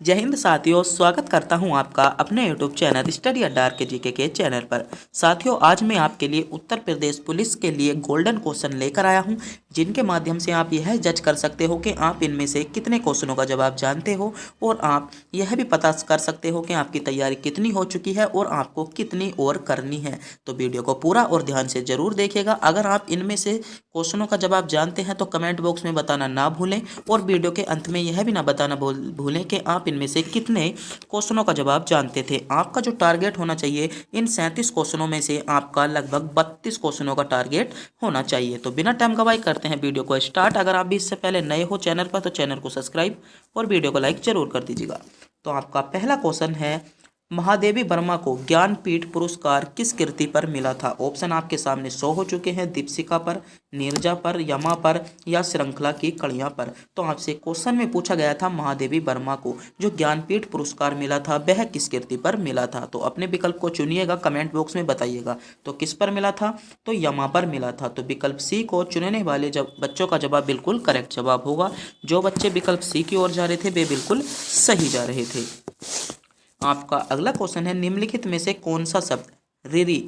जय हिंद साथियों, स्वागत करता हूं आपका अपने YouTube चैनल स्टडी अड्डा के जीके के चैनल पर। साथियों, आज मैं आपके लिए उत्तर प्रदेश पुलिस के लिए गोल्डन क्वेश्चन लेकर आया हूं, जिनके माध्यम से आप यह जज कर सकते हो कि आप इनमें से कितने क्वेश्चनों का जवाब जानते हो और आप यह भी पता कर सकते हो कि आपकी तैयारी कितनी हो चुकी है और आपको कितनी और करनी है। तो वीडियो को पूरा और ध्यान से जरूर देखिएगा। अगर आप इनमें से क्वेश्चनों का जवाब जानते हैं तो कमेंट बॉक्स में बताना ना भूलें और वीडियो के अंत में यह भी ना बताना भूलें कि आप इनमें से कितने क्वेश्चनों का जवाब जानते थे। आपका जो टारगेट होना चाहिए, इन 37 क्वेश्चनों में से आपका लगभग 32 क्वेश्चनों का टारगेट होना चाहिए। तो बिना टाइम गवाए करते हैं वीडियो को स्टार्ट। अगर आप भी इससे पहले नए हो चैनल पर तो चैनल को सब्सक्राइब और वीडियो को लाइक जरूर कर दीजिएगा। तो आपका पहला क्वेश्चन है, महादेवी वर्मा को ज्ञानपीठ पुरस्कार किस कृति पर मिला था? ऑप्शन आपके सामने शो हो चुके हैं, दीपशिखा पर, नीरजा पर, यमा पर या श्रृंखला की कड़ियां पर। तो आपसे क्वेश्चन में पूछा गया था महादेवी वर्मा को जो ज्ञानपीठ पुरस्कार मिला था वह किस कृति पर मिला था। तो अपने विकल्प को चुनिएगा, कमेंट बॉक्स में बताइएगा। तो किस पर मिला था? तो यमा पर मिला था। तो विकल्प सी को चुनने वाले बच्चों का जवाब बिल्कुल करेक्ट जवाब होगा। जो बच्चे विकल्प सी की ओर जा रहे थे वे बिल्कुल सही जा रहे थे। आपका अगला क्वेश्चन है, निम्नलिखित में से कौन सा शब्द रिरी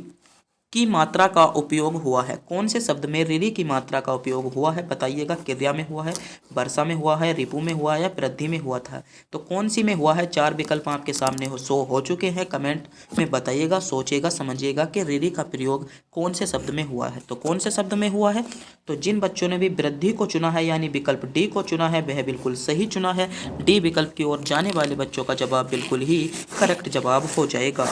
की मात्रा का उपयोग हुआ है? कौन से शब्द में रिरी की मात्रा का उपयोग हुआ है? बताइएगा। क्रिया में हुआ है, वर्षा में हुआ है, रिपु में हुआ है या वृद्धि में हुआ था? तो कौन सी में हुआ है? 4 विकल्प आपके सामने शो हो चुके हैं। कमेंट में बताइएगा, सोचिएगा, समझिएगा कि रिरी का प्रयोग कौन से शब्द में हुआ है। तो कौन से शब्द में हुआ है? तो जिन बच्चों ने भी वृद्धि को चुना है यानी विकल्प डी को चुना है वह बिल्कुल सही चुना है। डी विकल्प की ओर जाने वाले बच्चों का जवाब बिल्कुल ही करेक्ट जवाब हो जाएगा।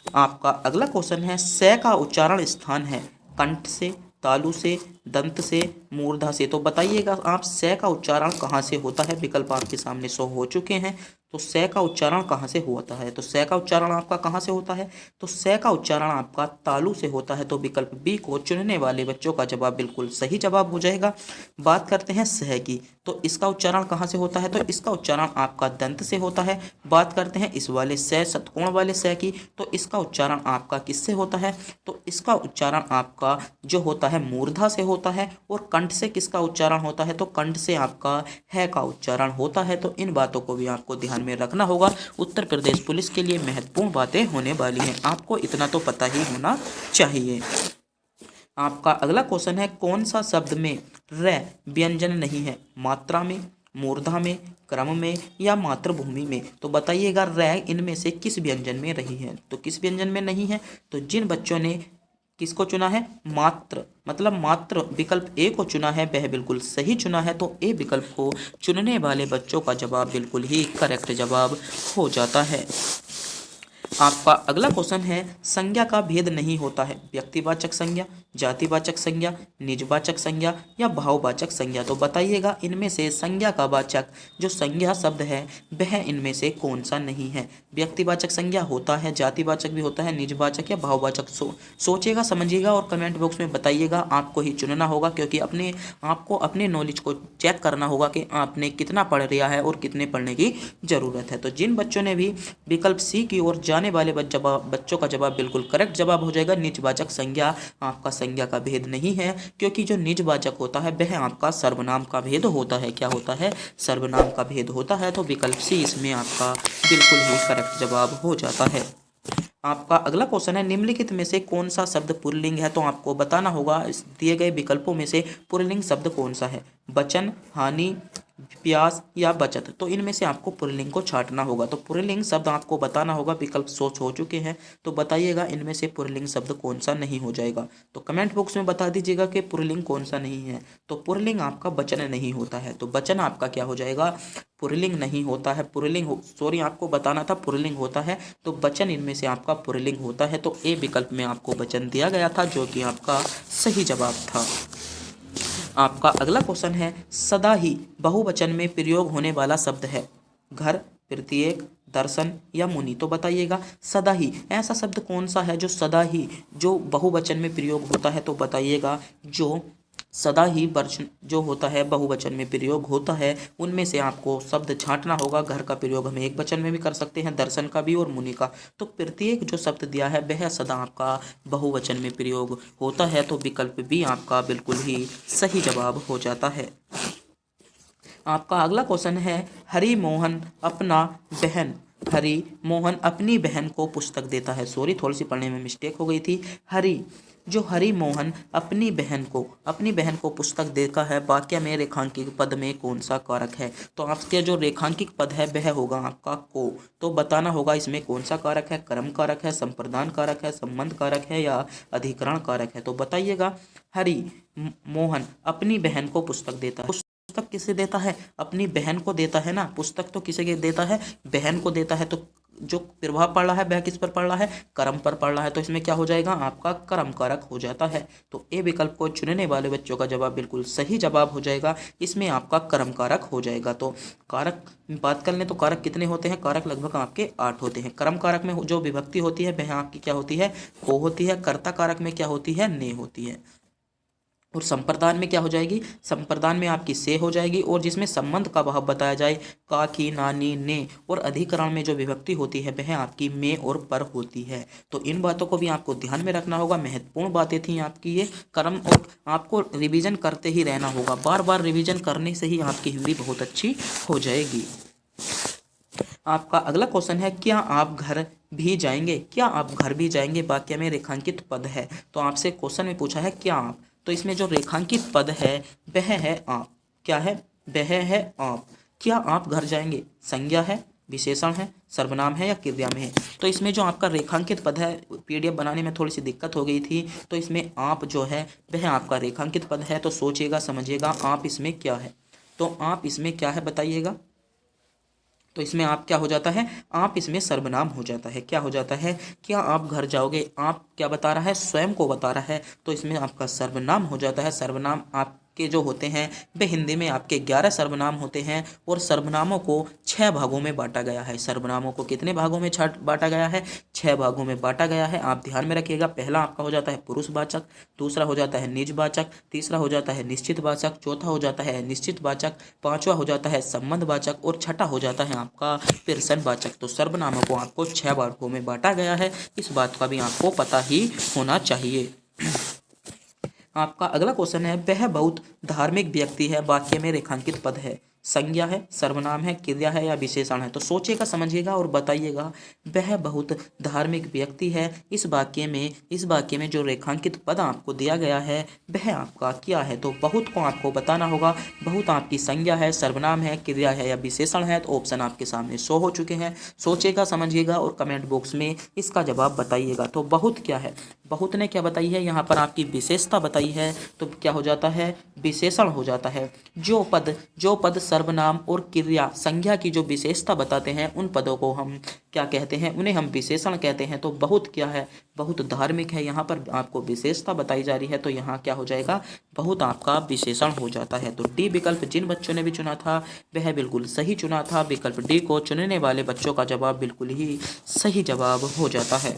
आपका अगला क्वेश्चन है, से का उच्चारण स्थान है कंठ से, तालु से, दंत से, मूर्धा से। तो बताइएगा आप से का उच्चारण कहाँ से होता है? विकल्प आपके सामने शो हो चुके हैं। तो से का उच्चारण कहाँ से होता है? तो से का उच्चारण आपका कहाँ से होता है? तो से का उच्चारण आपका तालु से होता है। तो विकल्प बी को चुनने वाले बच्चों का जवाब बिल्कुल सही जवाब हो जाएगा। बात करते हैं सह की, तो इसका उच्चारण कहाँ से होता है? तो इसका उच्चारण आपका दंत से होता है। बात करते हैं इस वाले से, षटकोण वाले से की, तो इसका उच्चारण आपका किससे होता है? तो इसका उच्चारण आपका जो होता है मूर्धा से होता है। और कंठ से किसका उच्चारण होता है? तो कंठ से आपका है का उच्चारण होता है। तो इन बातों को भी आपको ध्यान में रखना होगा। उत्तर प्रदेश पुलिस के लिए महत्वपूर्ण बातें होने वाली हैं, आपको इतना तो पता ही होना चाहिए। आपका अगला क्वेश्चन है, कौन सा शब्द में र व्यंजन नहीं है? मात्रा में, मूर्धा में, क्रम में या मातृभूमि में? तो बताइएगा र इनमें से किस व्यंजन में रही है? तो किस व्यंजन में नहीं है? तो जिन बच्चों ने किसको चुना है? मात्र मतलब मात्र विकल्प ए को चुना है वह बिल्कुल सही चुना है। तो ए विकल्प को चुनने वाले बच्चों का जवाब बिल्कुल ही करेक्ट जवाब हो जाता है। आपका अगला क्वेश्चन है, संज्ञा का भेद नहीं होता है? व्यक्तिवाचक संज्ञा, जातिवाचक संज्ञा, निजवाचक संज्ञा या भाववाचक संज्ञा? तो बताइएगा इनमें से संज्ञा का वाचक जो संज्ञा शब्द है वह इनमें से कौन सा नहीं है? व्यक्तिवाचक संज्ञा होता है, जातिवाचक भी होता है, निजवाचक या भाववाचक? सोचिएगा, समझिएगा और कमेंट बॉक्स में बताइएगा। आपको ही चुनना होगा क्योंकि आपको अपने नॉलेज को चेक करना होगा कि आपने कितना पढ़ लिया है और कितने पढ़ने की ज़रूरत है। तो जिन बच्चों ने भी विकल्प सी की ओर जाने वाले बच्चों का जवाब बिल्कुल करेक्ट जवाब हो जाएगा। निजवाचक संज्ञा आपका संज्ञा का भेद नहीं है, क्योंकि जो निजवाचक होता है वह आपका सर्वनाम का भेद होता है। क्या होता है? सर्वनाम का भेद होता है। तो विकल्प सी इसमें आपका बिल्कुल ही करेक्ट जवाब हो जाता है। आपका अगला क्वेश्चन है, निम्नलिखित में से कौन सा शब्द पुल्लिंग है? तो आपको बताना होगा इस दिए गए विकल्पों में से पुल्लिंग शब्द कौन सा है? वचन, हानि, प्यास या बचत? तो इनमें से आपको पुल्लिंग को छांटना होगा। तो पुल्लिंग शब्द आपको बताना होगा। विकल्प सोच हो चुके हैं, तो बताइएगा इनमें से पुल्लिंग शब्द कौन सा नहीं हो जाएगा। तो कमेंट बॉक्स में बता दीजिएगा कि पुल्लिंग कौन सा नहीं है। तो पुल्लिंग आपका वचन नहीं होता है। तो वचन आपका क्या हो जाएगा? पुल्लिंग नहीं होता है। सॉरी, आपको बताना था पुल्लिंग होता है, तो वचन इनमें से आपका पुल्लिंग होता है। तो ए विकल्प में आपको वचन दिया गया था जो कि आपका सही जवाब था। आपका अगला क्वेश्चन है, सदा ही बहुवचन में प्रयोग होने वाला शब्द है? घर, प्रत्येक, दर्शन या मुनि? तो बताइएगा सदा ही ऐसा शब्द कौन सा है जो सदा ही जो बहुवचन में प्रयोग होता है? तो बताइएगा जो सदा ही वचन जो होता है बहुवचन में प्रयोग होता है उनमें से आपको शब्द छांटना होगा। घर का प्रयोग हम एक वचन में भी कर सकते हैं, दर्शन का भी और मुनि का। तो प्रत्येक जो शब्द दिया है वह सदा आपका बहुवचन में प्रयोग होता है। तो विकल्प भी आपका बिल्कुल ही सही जवाब हो जाता है। आपका अगला क्वेश्चन है हरि मोहन अपना बहन हरि मोहन अपनी बहन को पुस्तक देता है। सॉरी, थोड़ी सी पढ़ने में मिस्टेक हो गई थी। हरि मोहन अपनी बहन को पुस्तक देता है, वाक्य में रेखांकित पद में कौन सा कारक है? तो आपके जो रेखांकित पद है वह होगा आपका को। तो बताना होगा इसमें कौन सा कारक है, कर्म कारक है, संप्रदान कारक है, संबंध कारक है या अधिकरण कारक है। तो बताइएगा। हरि मोहन अपनी बहन को पुस्तक देता है। पुस्तक किसे देता है? अपनी बहन को देता है ना। पुस्तक तो किसे देता है? बहन को देता है। तो जो प्रभाव पड़ रहा है वह किस पर पड़ रहा है? कर्म पर पड़ रहा है। तो इसमें क्या हो जाएगा? आपका कर्म कारक हो जाता है। तो ए विकल्प को चुनने वाले बच्चों का जवाब बिल्कुल सही जवाब हो जाएगा। इसमें आपका कर्म कारक हो जाएगा। तो कारक बात कर लें तो कारक कितने होते हैं? कारक लगभग आपके 8 होते हैं। कर्म कारक में जो विभक्ति होती है वह आपकी क्या होती है? को होती है। कर्ता कारक में क्या होती है? ने होती है। और संप्रदान में क्या हो जाएगी? संप्रदान में आपकी से हो जाएगी। और जिसमें संबंध का भाव बताया जाए का, की, नानी, ने। और अधिकरण में जो विभक्ति होती है वह आपकी में और पर होती है। तो इन बातों को भी आपको ध्यान में रखना होगा। महत्वपूर्ण बातें थी आपकी ये कर्म, और आपको रिवीजन करते ही रहना होगा। बार बार रिवीजन करने से ही आपकी हिंदी बहुत अच्छी हो जाएगी। आपका अगला क्वेश्चन है क्या आप घर भी जाएंगे? क्या आप घर भी जाएंगे वाक्य में रेखांकित पद है। तो आपसे क्वेश्चन में पूछा है क्या आप, तो इसमें जो रेखांकित पद है वह है आप। क्या है? वह है आप। क्या आप घर जाएंगे संज्ञा है, विशेषण है, सर्वनाम है या क्रिया में है? तो इसमें जो आपका रेखांकित पद है, पीडीएफ बनाने में थोड़ी सी दिक्कत हो गई थी। तो इसमें आप जो है वह आपका रेखांकित पद है। तो सोचिएगा, समझिएगा आप इसमें क्या है। तो आप इसमें क्या है बताइएगा। तो इसमें आप क्या हो जाता है? आप इसमें सर्वनाम हो जाता है। क्या हो जाता है? क्या आप घर जाओगे? आप क्या बता रहा है? स्वयं को बता रहा है। तो इसमें आपका सर्वनाम हो जाता है। सर्वनाम आपके जो होते हैं वे हिंदी में आपके 11 सर्वनाम होते हैं। और सर्वनामों को 6 भागों में बांटा गया है। सर्वनामों को कितने भागों में बांटा गया है? 6 भागों में बांटा गया है। आप ध्यान में रखिएगा। पहला आपका हो जाता है पुरुषवाचक, दूसरा हो जाता है निजवाचक, तीसरा हो जाता है निश्चितवाचक, चौथा हो जाता है निश्चितवाचक, पांचवा हो जाता है संबंधवाचक और छठा हो जाता है आपका प्रश्नवाचक। तो सर्वनामों को आपको 6 भागों में बांटा गया है। इस बात का भी आपको पता ही होना चाहिए। आपका अगला क्वेश्चन है वह बहुत धार्मिक व्यक्ति है वाक्य में रेखांकित पद है। संज्ञा है, सर्वनाम है, क्रिया है या विशेषण है? तो सोचिएगा, समझिएगा और बताइएगा। वह बहुत धार्मिक व्यक्ति है। इस वाक्य में जो रेखांकित पद आपको दिया गया है वह आपका क्या है? तो बहुत को आपको बताना होगा। बहुत आपकी संज्ञा है, सर्वनाम है, क्रिया है या विशेषण है? तो ऑप्शन आपके सामने शो हो चुके हैं। सोचिएगा, समझिएगा और कमेंट बॉक्स में इसका जवाब बताइएगा। तो बहुत क्या है? बहुत ने क्या बताई है? यहाँ पर आपकी विशेषता बताई है। तो क्या हो जाता है? विशेषण हो जाता है। जो पद सर्वनाम और क्रिया संज्ञा की जो विशेषता बताते हैं उन पदों को हम क्या कहते हैं? उन्हें हम विशेषण कहते हैं। तो बहुत क्या है? बहुत धार्मिक है। यहाँ पर आपको विशेषता बताई जा रही है। तो यहाँ क्या हो जाएगा? बहुत आपका विशेषण हो जाता है। तो डी विकल्प जिन बच्चों ने भी चुना था वह बिल्कुल सही चुना था। विकल्प डी को चुनने वाले बच्चों का जवाब बिल्कुल ही सही जवाब हो जाता है।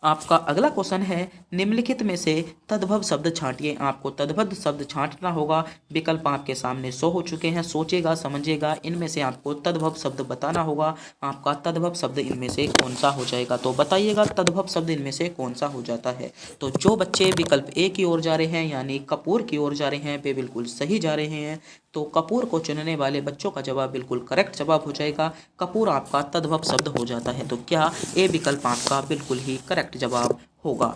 आपका अगला क्वेश्चन है निम्नलिखित में से तद्भव शब्द छांटिए। आपको तद्भव शब्द छांटना होगा। विकल्प आपके सामने शो हो चुके हैं। सोचिएगा, समझिएगा। इनमें से आपको तद्भव शब्द बताना होगा। आपका तद्भव शब्द इनमें से कौन सा हो जाएगा? तो बताइएगा तद्भव शब्द इनमें से कौन सा हो जाता है। तो जो बच्चे विकल्प ए की ओर जा रहे हैं यानी कपूर की ओर जा रहे हैं वे बिल्कुल सही जा रहे हैं। तो कपूर को चुनने वाले बच्चों का जवाब बिल्कुल करेक्ट जवाब हो जाएगा। कपूर आपका तद्भव शब्द हो जाता है। तो क्या ए विकल्प आपका बिल्कुल ही करेक्ट जवाब होगा।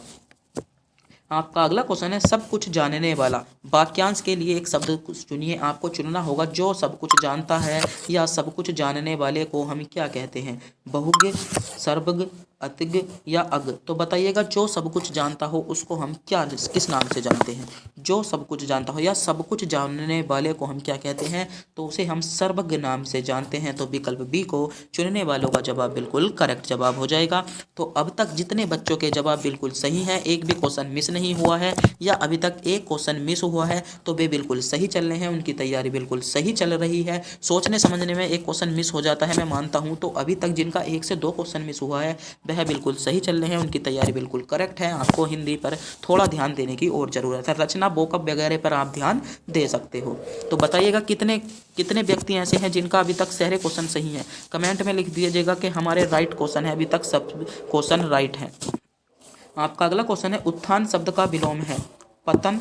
आपका अगला क्वेश्चन है सब कुछ जानने वाला। वाक्यांश के लिए एक शब्द चुनिए। आपको चुनना होगा जो सब कुछ जानता है या सब कुछ जानने वाले को हम क्या कहते हैं? बहुज्ञ, सर्वज्ञ, अतिज्ञ या अज्ञ? तो बताइएगा जो सब कुछ जानता हो उसको हम किस नाम से जानते हैं? जो सब कुछ जानता हो या सब कुछ जानने वाले को हम क्या कहते हैं? तो उसे हम सर्वज्ञ नाम से जानते हैं। तो विकल्प बी को चुनने वालों का जवाब बिल्कुल करेक्ट जवाब हो जाएगा। तो अब तक जितने बच्चों के जवाब बिल्कुल सही हैं, एक भी क्वेश्चन मिस नहीं हुआ है या अभी तक एक क्वेश्चन मिस हुआ है तो वे बिल्कुल सही चल रहे हैं। उनकी तैयारी बिल्कुल सही चल रही है। सोचने समझने में एक क्वेश्चन मिस हो जाता है, मैं मानता हूँ। तो अभी तक जिनका 1 से 2 क्वेश्चन मिस हुआ है वह बिल्कुल सही चल रहे हैं। उनकी तैयारी बिल्कुल करेक्ट है। आपको हिंदी पर थोड़ा ध्यान देने की और ज़रूरत है। रचना, वोकब वगैरह पर आप ध्यान दे सकते हो। तो बताइएगा कितने व्यक्ति ऐसे हैं जिनका अभी तक सारे क्वेश्चन सही हैं? कमेंट में लिख दीजिएगा कि हमारे राइट क्वेश्चन है। अभी तक सब क्वेश्चन राइट हैं। आपका अगला क्वेश्चन है उत्थान शब्द का विलोम है पतन,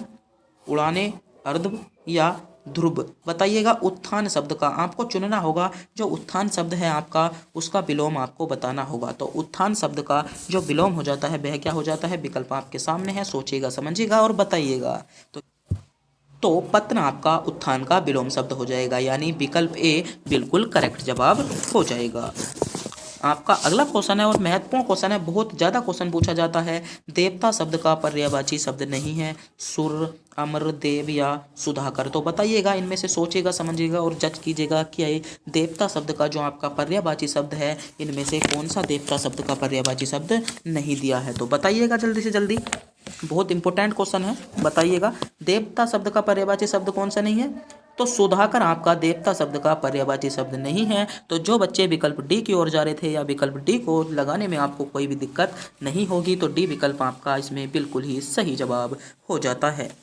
उड़ाने, अर्धव या ध्रुव। बताइएगा उत्थान शब्द का आपको चुनना होगा, जो उत्थान शब्द है आपका उसका विलोम आपको बताना होगा। तो उत्थान शब्द का जो विलोम हो जाता है वह क्या हो जाता है, विकल्प आपके सामने है, सोचिएगा समझिएगा और बताइएगा। तो पतन आपका उत्थान का विलोम शब्द हो जाएगा, यानी विकल्प ए बिल्कुल करेक्ट जवाब हो जाएगा। आपका अगला क्वेश्चन है और महत्वपूर्ण क्वेश्चन है, बहुत ज़्यादा क्वेश्चन पूछा जाता है। देवता शब्द का पर्यायवाची शब्द नहीं है, सुर, अमर, देव या सुधाकर। तो बताइएगा, इनमें से सोचिएगा समझिएगा और जज कीजिएगा कि ये देवता शब्द का जो आपका पर्यायवाची शब्द है, इनमें से कौन सा देवता शब्द का पर्यायवाची शब्द नहीं दिया है। तो बताइएगा जल्दी से जल्दी, बहुत इंपॉर्टेंट क्वेश्चन है। बताइएगा देवता शब्द का पर्यायवाची शब्द कौन सा नहीं है। तो सुधाकर आपका देवता शब्द का पर्यायवाची शब्द नहीं है। तो जो बच्चे विकल्प डी की ओर जा रहे थे या विकल्प डी को लगाने में आपको कोई भी दिक्कत नहीं होगी, तो डी विकल्प आपका इसमें बिल्कुल ही सही जवाब हो जाता है।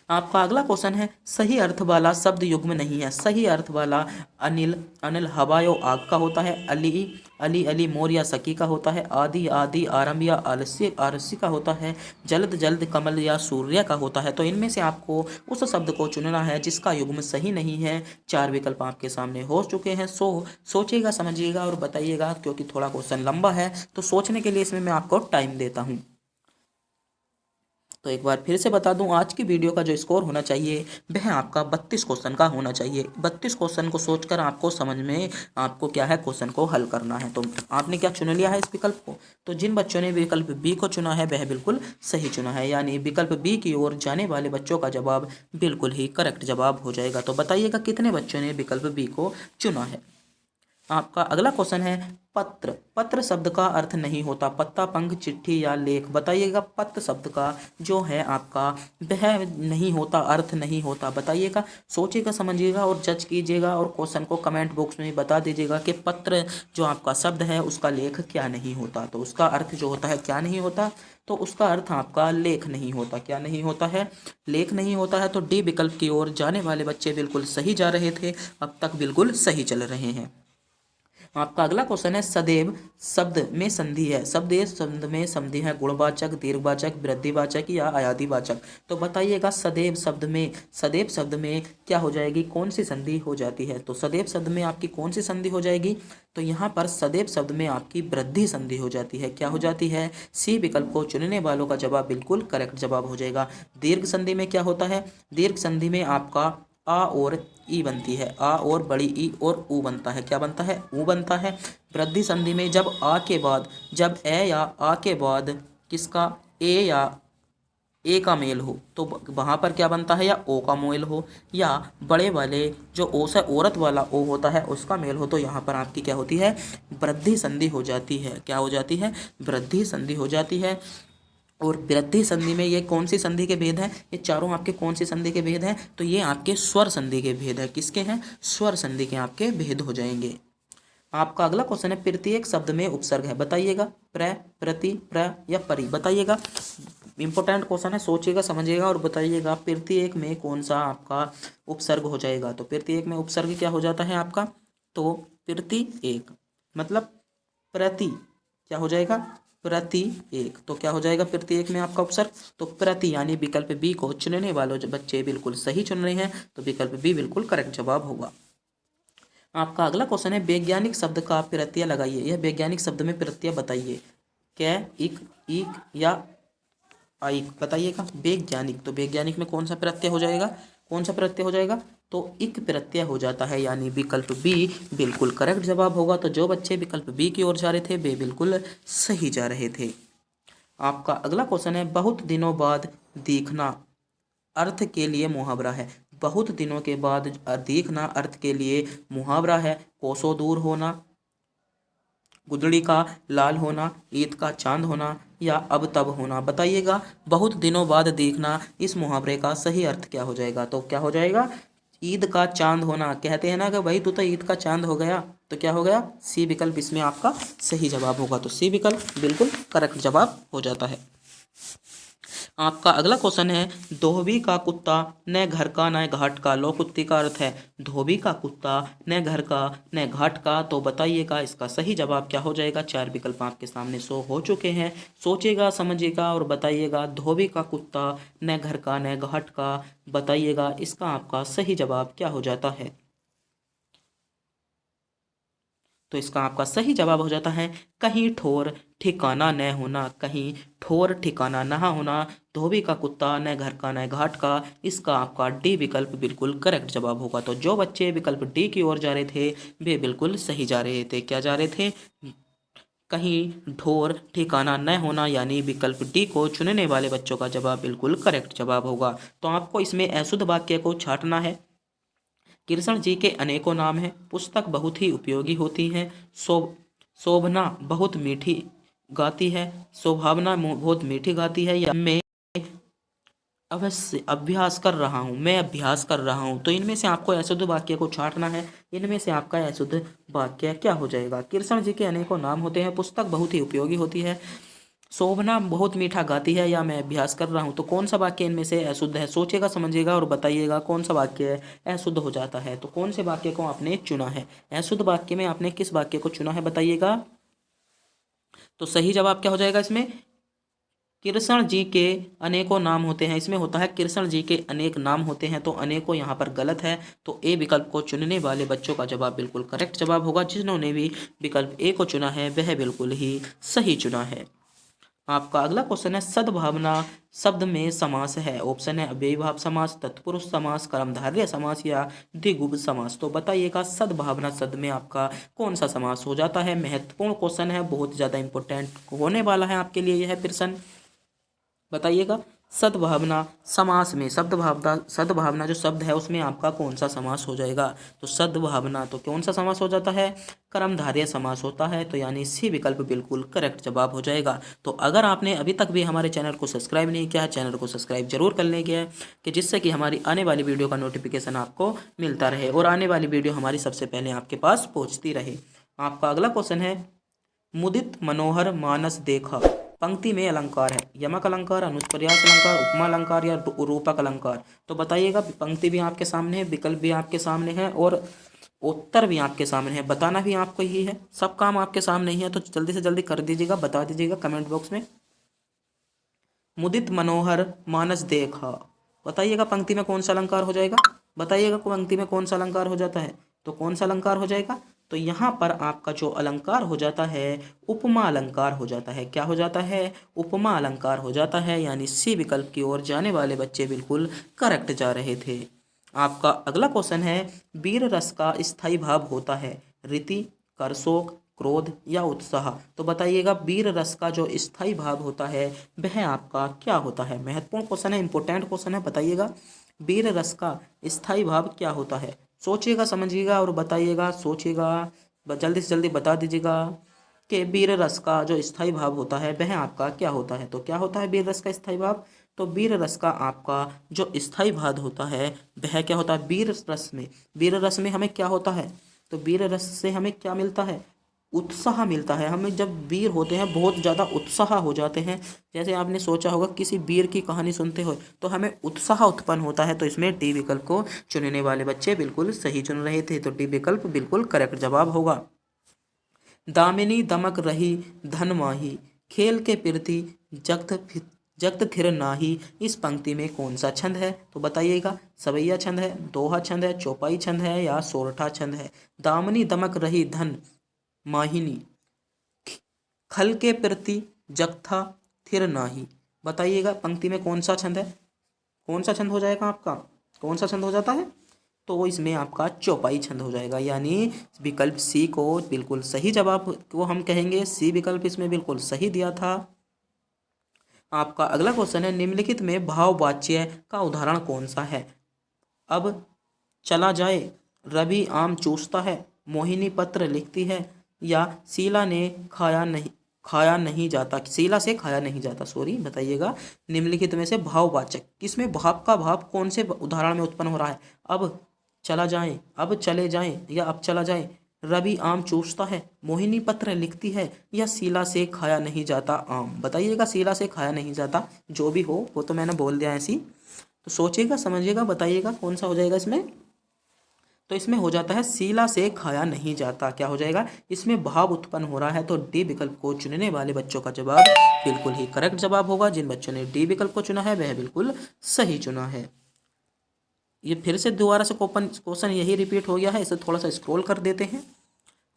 आपका अगला क्वेश्चन है, सही अर्थ वाला शब्द युग्म नहीं है। सही अर्थ वाला अनिल, अनिल हवायो आग का होता है, अली, अली अली मोर या सकी का होता है, आदि आदि आरंभ या आलस्य आरस्य का होता है, जल्द जल्द कमल या सूर्य का होता है। तो इनमें से आपको उस शब्द को चुनना है जिसका युग्म सही नहीं है। 4 विकल्प आपके सामने हो चुके हैं। सोचिएगा समझिएगा और बताइएगा, क्योंकि थोड़ा क्वेश्चन लंबा है तो सोचने के लिए इसमें मैं आपको टाइम देता हूँ। तो एक बार फिर से बता दूं, आज की वीडियो का जो स्कोर होना चाहिए वह आपका 32 क्वेश्चन का होना चाहिए। 32 क्वेश्चन को सोचकर आपको समझ में आपको क्या है क्वेश्चन को हल करना है। तो आपने क्या चुन लिया है इस विकल्प को। तो जिन बच्चों ने विकल्प बी को चुना है वह बिल्कुल सही चुना है, यानी विकल्प बी की ओर जाने वाले बच्चों का जवाब बिल्कुल ही करेक्ट जवाब हो जाएगा। तो बताइएगा कितने बच्चों ने विकल्प बी को चुना है। आपका अगला क्वेश्चन है, पत्र। पत्र शब्द का अर्थ नहीं होता पत्ता, पंख, चिट्ठी या लेख। बताइएगा पत्र शब्द का जो है आपका वह नहीं होता, अर्थ नहीं होता। बताइएगा, सोचिएगा समझिएगा और जज कीजिएगा और क्वेश्चन को कमेंट बॉक्स में बता दीजिएगा कि पत्र जो आपका शब्द है उसका लेख क्या नहीं होता। तो उसका अर्थ जो होता है क्या नहीं होता, तो उसका अर्थ आपका लेख नहीं होता। क्या नहीं होता है, लेख नहीं होता है। तो डी विकल्प की ओर जाने वाले बच्चे बिल्कुल सही जा रहे थे, अब तक बिल्कुल सही चल रहे हैं। आपका अगला क्वेश्चन है, सदैव शब्द में संधि है। सदैव शब्द में संधि है गुणवाचक, दीर्घवाचक, वृद्धिवाचक या अयादिवाचक। तो बताइएगा सदैव शब्द में क्या हो जाएगी, कौन सी संधि हो जाती है। तो सदैव शब्द में आपकी कौन सी संधि हो जाएगी, तो यहाँ पर सदैव शब्द में आपकी वृद्धि संधि हो जाती है। क्या हो जाती है, सी विकल्प को चुनने वालों का जवाब बिल्कुल करेक्ट जवाब हो जाएगा। दीर्घ संधि में क्या होता है, दीर्घ संधि में आपका आ और ई बनती है, आ और बड़ी ई और ऊ बनता है। क्या बनता है, ऊ बनता है। वृद्धि संधि में जब आ के बाद, जब ए या आ के बाद किसका ए या ए का मेल हो तो वहाँ पर क्या बनता है, या ओ का मेल हो, या बड़े वाले जो ओ से औरत वाला ओ होता है उसका मेल हो, तो यहाँ पर आपकी क्या होती है, वृद्धि संधि हो जाती है। क्या हो जाती है, वृद्धि संधि हो जाती है। और वृद्धि संधि में ये कौन सी संधि के भेद हैं, ये चारों आपके कौन सी संधि के भेद हैं, तो ये आपके स्वर संधि के भेद है। किसके हैं, स्वर संधि के आपके भेद हो जाएंगे। आपका अगला क्वेश्चन है, प्रत्येक शब्द में उपसर्ग है। बताइएगा प्र, प्रति, प्र या परि। बताइएगा, इंपॉर्टेंट क्वेश्चन है, सोचिएगा समझिएगा और बताइएगा प्रत्येक में कौन सा आपका उपसर्ग हो जाएगा। तो प्रत्येक में उपसर्ग क्या हो जाता है आपका, तो प्रति एक मतलब प्रति क्या हो जाएगा, प्रति एक। तो क्या हो जाएगा प्रति एक में आपका उपसर्ग, तो प्रति, यानी विकल्प बी को चुनने वालों बच्चे बिल्कुल सही चुन रहे हैं। तो विकल्प बी बिल्कुल करेक्ट जवाब होगा। आपका अगला क्वेश्चन है, वैज्ञानिक शब्द का प्रत्यय लगाइए। यह वैज्ञानिक शब्द में प्रत्यय बताइए, कै, इक या आइक। बताइएगा वैज्ञानिक, तो वैज्ञानिक में कौन सा प्रत्यय हो जाएगा, कौन सा प्रत्यय हो जाएगा, तो इक प्रत्यय हो जाता है, यानी विकल्प बी बिल्कुल करेक्ट जवाब होगा। तो जो बच्चे विकल्प बी की ओर जा रहे थे वे बिल्कुल सही जा रहे थे। आपका अगला क्वेश्चन है, बहुत दिनों बाद देखना अर्थ के लिए मुहावरा है। बहुत दिनों के बाद देखना अर्थ के लिए मुहावरा है। कोसों दूर होना, गुदड़ी का लाल होना, ईद का चांद होना या अब तब होना। बताइएगा बहुत दिनों बाद देखना, इस मुहावरे का सही अर्थ क्या हो जाएगा, तो क्या हो जाएगा, ईद का चांद होना। कहते हैं ना कि भाई तू तो ईद का चांद हो गया, तो क्या हो गया, सी विकल्प इसमें आपका सही जवाब होगा। तो सी विकल्प बिल्कुल करेक्ट जवाब हो जाता है। आपका अगला क्वेश्चन है, धोबी का कुत्ता न घर का न घाट का। लो कुत्ती का अर्थ है धोबी का कुत्ता न घर का न घाट का। तो बताइएगा इसका सही जवाब क्या हो जाएगा। चार विकल्प आपके सामने शो हो चुके हैं, सोचिएगा समझिएगा और बताइएगा। धोबी का कुत्ता न घर का न घाट का, बताइएगा इसका आपका सही जवाब क्या हो जाता है। तो इसका आपका सही जवाब हो जाता है कहीं ठोर ठिकाना न होना। कहीं ठोर ठिकाना ना होना। धोबी का कुत्ता न घर का न घाट का, इसका आपका डी विकल्प बिल्कुल करेक्ट जवाब होगा। तो जो बच्चे विकल्प डी की ओर जा रहे थे वे बिल्कुल सही जा रहे थे। क्या जा रहे थे, कहीं ढोर ठिकाना न होना, यानी विकल्प डी को चुनने वाले बच्चों का जवाब बिल्कुल करेक्ट जवाब होगा। तो आपको इसमें अशुद्ध वाक्य को छांटना है। कृष्ण जी के अनेकों नाम हैं, पुस्तक बहुत ही उपयोगी होती है, शोभना बहुत मीठी गाती है, शोभावना बहुत मीठी गाती है, या मैं अवश्य अभ्यास कर रहा हूँ, मैं अभ्यास कर रहा हूँ। तो इनमें से आपको अशुद्ध वाक्य को छांटना है। इनमें से आपका अशुद्ध वाक्य क्या हो जाएगा। कृष्ण जी के अनेकों नाम होते हैं, पुस्तक बहुत ही उपयोगी होती है, शोभना बहुत मीठा गाती है, या मैं अभ्यास कर रहा हूँ। तो कौन सा वाक्य इनमें से अशुद्ध है, सोचिएगा समझिएगा और बताइएगा कौन सा वाक्य अशुद्ध हो जाता है। तो कौन से वाक्य को आपने चुना है, अशुद्ध वाक्य में आपने किस वाक्य को चुना है बताइएगा। तो सही जवाब क्या हो जाएगा इसमें, कृष्ण जी के अनेकों नाम होते हैं। इसमें होता है कृष्ण जी के अनेक नाम होते हैं, तो अनेकों यहाँ पर गलत है। तो ए विकल्प को चुनने वाले बच्चों का जवाब बिल्कुल करेक्ट जवाब होगा। जिन्होंने भी विकल्प ए को चुना है वह बिल्कुल ही सही चुना है। आपका अगला क्वेश्चन है, सद्भावना शब्द में समास है। ऑप्शन है अव्ययीभाव समास, तत्पुरुष समास, कर्मधारय समास या द्विगु समास। तो बताइएगा सद्भावना शब्द में आपका कौन सा समास हो जाता है। महत्वपूर्ण क्वेश्चन है, बहुत ज़्यादा इंपॉर्टेंट होने वाला है आपके लिए यह प्रश्न। बताइएगा सद्भावना समास में सद्भावना जो शब्द है उसमें आपका कौन सा समास हो जाएगा। तो सद्भावना तो कौन सा समास हो जाता है, कर्मधारय समास होता है। तो यानी सी विकल्प बिल्कुल करेक्ट जवाब हो जाएगा। तो अगर आपने अभी तक भी हमारे चैनल को सब्सक्राइब नहीं किया है, चैनल को सब्सक्राइब जरूर कर लेंगे कि जिससे कि हमारी आने वाली वीडियो का नोटिफिकेशन आपको मिलता रहे और आने वाली वीडियो हमारी सबसे पहले आपके पास पहुँचती रहे। आपका अगला क्वेश्चन है, मुदित मनोहर मानस देखा। पंक्ति में अलंकार है, यमक अलंकार, अनुप्रास अलंकार, उपमा अलंकार या रूपक अलंकार। तो बताइएगा, पंक्ति भी आपके सामने है, विकल्प भी आपके सामने है और उत्तर भी आपके सामने है। बताना भी आपको ही है, सब काम आपके सामने ही है। तो जल्दी से जल्दी कर दीजिएगा, बता दीजिएगा कमेंट बॉक्स में। मुदित मनोहर मानस देखा, बताइएगा पंक्ति में कौन सा अलंकार हो जाएगा। बताइएगा पंक्ति में कौन सा अलंकार हो जाता है। तो कौन सा अलंकार हो जाएगा, तो यहाँ पर आपका जो अलंकार हो जाता है उपमा अलंकार हो जाता है। क्या हो जाता है, उपमा अलंकार हो जाता है। यानी सी विकल्प की ओर जाने वाले बच्चे बिल्कुल करेक्ट जा रहे थे। आपका अगला क्वेश्चन है, वीर रस का स्थायी भाव होता है, रीति, करशोक, क्रोध या उत्साह। तो बताइएगा वीर रस का जो स्थायी भाव होता है वह आपका क्या होता है। महत्वपूर्ण क्वेश्चन है, इंपॉर्टेंट क्वेश्चन है। बताइएगा वीर रस का स्थायी भाव क्या होता है। सोचिएगा समझिएगा और बताइएगा, सोचिएगा जल्दी से जल्दी बता दीजिएगा कि वीर रस का जो स्थायी भाव होता है वह आपका क्या होता है। तो क्या होता है वीर रस का स्थायी भाव, तो वीर रस का आपका जो स्थायी भाव होता है वह क्या होता है। वीर रस में हमें क्या होता है, तो वीर रस से हमें क्या मिलता है, उत्साह मिलता है। हमें जब वीर होते हैं बहुत ज़्यादा उत्साह हो जाते हैं। जैसे आपने सोचा होगा किसी वीर की कहानी सुनते हो तो हमें उत्साह उत्पन्न होता है। तो इसमें डी विकल्प को चुनने वाले बच्चे बिल्कुल सही चुन रहे थे। तो डी विकल्प बिल्कुल करेक्ट जवाब होगा। दामिनी दमक रही धन माही, खेल के प्रति जगत फिर नाही। इस पंक्ति में कौन सा छंद है। तो बताइएगा सवैया छंद है, दोहा छंद है, चौपाई छंद है या सोरठा छंद है। दामिनी दमक रही धन माहिनी, खल के प्रति जगथा थिर नाही। बताइएगा पंक्ति में कौन सा छंद है, कौन सा छंद हो जाएगा आपका, कौन सा छंद हो जाता है। तो इसमें आपका चौपाई छंद हो जाएगा। यानी विकल्प सी को बिल्कुल सही जवाब को हम कहेंगे, सी विकल्प इसमें बिल्कुल सही दिया था। आपका अगला क्वेश्चन है, निम्नलिखित में भाववाच्य का उदाहरण कौन सा है। अब चला जाए, रवि आम चूसता है, मोहिनी पत्र लिखती है या शीला से खाया नहीं जाता। सॉरी, बताइएगा निम्नलिखित में से भाववाचक किसमें भाव का भाव कौन से उदाहरण में उत्पन्न हो रहा है। अब चला जाए, अब चले जाएं या अब चला जाए, रवि आम चूसता है, मोहिनी पत्र लिखती है, या शीला से खाया नहीं जाता आम। बताइएगा, शीला से खाया नहीं जाता, जो भी हो वो तो मैंने बोल दिया ऐसी। तो सोचिएगा, समझिएगा, बताइएगा कौन सा हो जाएगा इसमें। तो इसमें हो जाता है शीला से खाया नहीं जाता। क्या हो जाएगा, इसमें भाव उत्पन्न हो रहा है, तो डी विकल्प को चुनने वाले बच्चों का जवाब बिल्कुल ही करेक्ट जवाब होगा। जिन बच्चों ने डी विकल्प को चुना है वह बिल्कुल सही चुना है। ये फिर से दोबारा से क्वेश्चन यही रिपीट हो गया है, इसे थोड़ा सा स्क्रॉल कर देते हैं।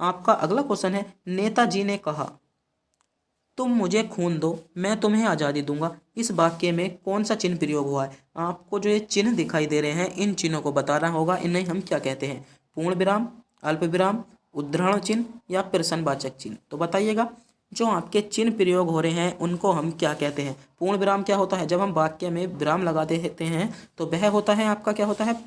आपका अगला क्वेश्चन है, नेताजी ने कहा तुम मुझे खून दो मैं तुम्हें आज़ादी दूंगा। इस वाक्य में कौन सा चिन्ह प्रयोग हुआ है। आपको जो ये चिन्ह दिखाई दे रहे हैं इन चिन्हों को बताना होगा, इन्हें हम क्या कहते हैं, पूर्ण विराम, अल्प विराम, उद्धरण चिन्ह या प्रश्नवाचक चिन्ह। तो बताइएगा, जो आपके चिन्ह प्रयोग हो रहे हैं उनको हम क्या कहते हैं। पूर्ण विराम क्या होता है, जब हम वाक्य में विराम लगा देते हैं तो वह होता है आपका क्या होता है,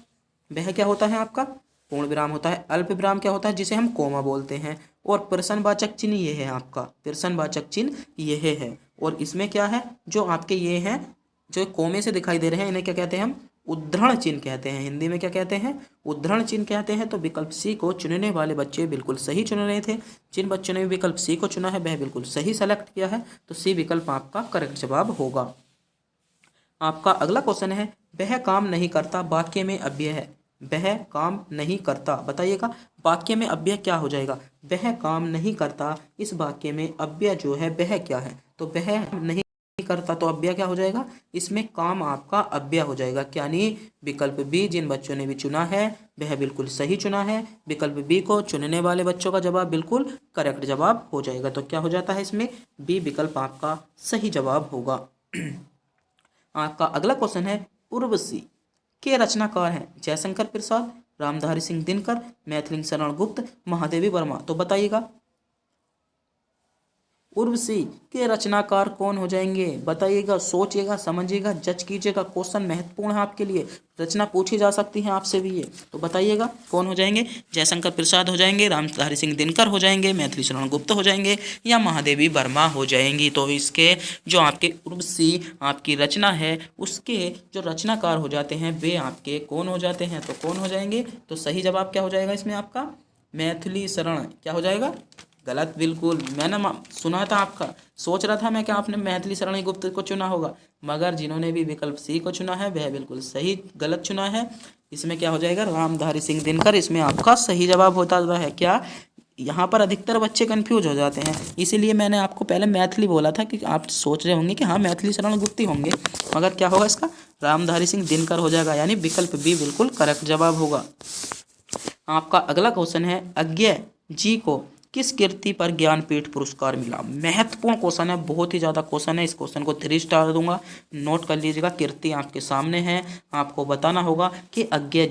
वह क्या होता है आपका पूर्ण विराम होता है। अल्प विराम क्या होता है, जिसे हम कोमा बोलते हैं। और प्रश्नवाचक चिन्ह ये है आपका, प्रश्नवाचक चिन्ह ये है। और इसमें क्या है, जो आपके ये हैं जो कोमे से दिखाई दे रहे हैं इन्हें क्या कहते हैं हम, उद्धरण चिन्ह कहते हैं। हिंदी में क्या कहते हैं, उद्धरण चिन्ह कहते हैं। तो विकल्प सी को चुनने वाले बच्चे बिल्कुल सही चुन रहे थे। जिन बच्चों ने विकल्प सी को चुना है वह बिल्कुल सही सेलेक्ट किया है, तो सी विकल्प आपका करेक्ट जवाब होगा। आपका अगला क्वेश्चन है, वह काम नहीं करता वाक्य में अव्यय है। वह काम नहीं करता, बताइएगा वाक्य में अव्यय क्या हो जाएगा। वह काम नहीं करता, इस वाक्य में अव्यय जो है वह क्या है, तो वह नहीं करता तो अव्यय क्या हो जाएगा, इसमें काम आपका अव्यय हो जाएगा। यानी विकल्प बी जिन बच्चों ने भी चुना है वह बिल्कुल सही चुना है। विकल्प बी को चुनने वाले बच्चों का जवाब बिल्कुल करेक्ट जवाब हो जाएगा। तो क्या हो जाता है इसमें, बी विकल्प आपका सही जवाब होगा। आपका अगला क्वेश्चन है, उर्वशी के रचनाकार हैं जयशंकर प्रसाद, रामधारी सिंह दिनकर, मैथिली शरण गुप्त, महादेवी वर्मा। तो बताइएगा उर्वशी के रचनाकार कौन हो जाएंगे। बताइएगा, सोचिएगा, समझिएगा, जज कीजिएगा। क्वेश्चन महत्वपूर्ण है आपके लिए, रचना पूछी जा सकती है आपसे भी ये। तो बताइएगा कौन हो जाएंगे, जयशंकर प्रसाद हो जाएंगे, रामधारी सिंह दिनकर हो जाएंगे, मैथिली शरण गुप्त हो जाएंगे, या महादेवी वर्मा हो जाएंगी। तो इसके जो आपके उर्वशी आपकी रचना है उसके जो रचनाकार हो जाते हैं वे आपके कौन हो जाते हैं, तो कौन हो जाएंगे। तो सही जवाब क्या हो जाएगा इसमें आपका, मैथिली शरण। क्या हो जाएगा, गलत बिल्कुल। मैंने सुना था आपका, सोच रहा था मैं कि आपने मैथिली शरण गुप्त को चुना होगा, मगर जिन्होंने भी विकल्प सी को चुना है वह बिल्कुल सही गलत चुना है। इसमें क्या हो जाएगा, रामधारी सिंह दिनकर इसमें आपका सही जवाब होता है। क्या यहाँ पर अधिकतर बच्चे कंफ्यूज हो जाते हैं, इसीलिए मैंने आपको पहले मैथिली बोला था कि आप सोच रहे होंगे कि हाँ मैथिली शरण गुप्त ही होंगे, मगर क्या होगा इसका, रामधारी सिंह दिनकर हो जाएगा। यानी विकल्प बी बिल्कुल करेक्ट जवाब होगा। आपका अगला क्वेश्चन है, अज्ञेय जी को किस कृति पर ज्ञानपीठ पुरस्कार मिला। महत्वपूर्ण क्वेश्चन है, बहुत ही ज़्यादा क्वेश्चन है। इस क्वेश्चन को 3 स्टार दूंगा, नोट कर लीजिएगा। कृति आपके सामने है, आपको बताना होगा कि अज्ञेय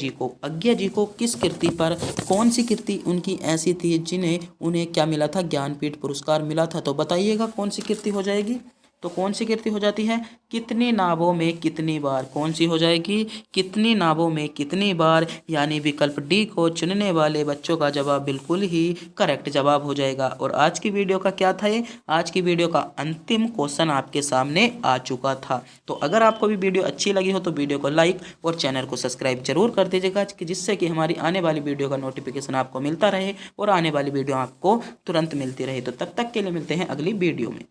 जी को किस कृति पर, कौन सी कृति उनकी ऐसी थी जिन्हें उन्हें क्या मिला था, ज्ञानपीठ पुरस्कार मिला था। तो बताइएगा कौन सी कृति हो जाएगी, तो कौन सी कृति हो जाती है, कितनी नावों में कितनी बार। कौन सी हो जाएगी, कितनी नावों में कितनी बार। यानी विकल्प डी को चुनने वाले बच्चों का जवाब बिल्कुल ही करेक्ट जवाब हो जाएगा। और आज की वीडियो का क्या था, ये आज की वीडियो का अंतिम क्वेश्चन आपके सामने आ चुका था। तो अगर आपको भी वीडियो अच्छी लगी हो तो वीडियो को लाइक और चैनल को सब्सक्राइब जरूर कर दीजिएगा, जिससे कि हमारी आने वाली वीडियो का नोटिफिकेशन आपको मिलता रहे और आने वाली वीडियो आपको तुरंत मिलती रहे। तो तब तक के लिए मिलते हैं अगली वीडियो में।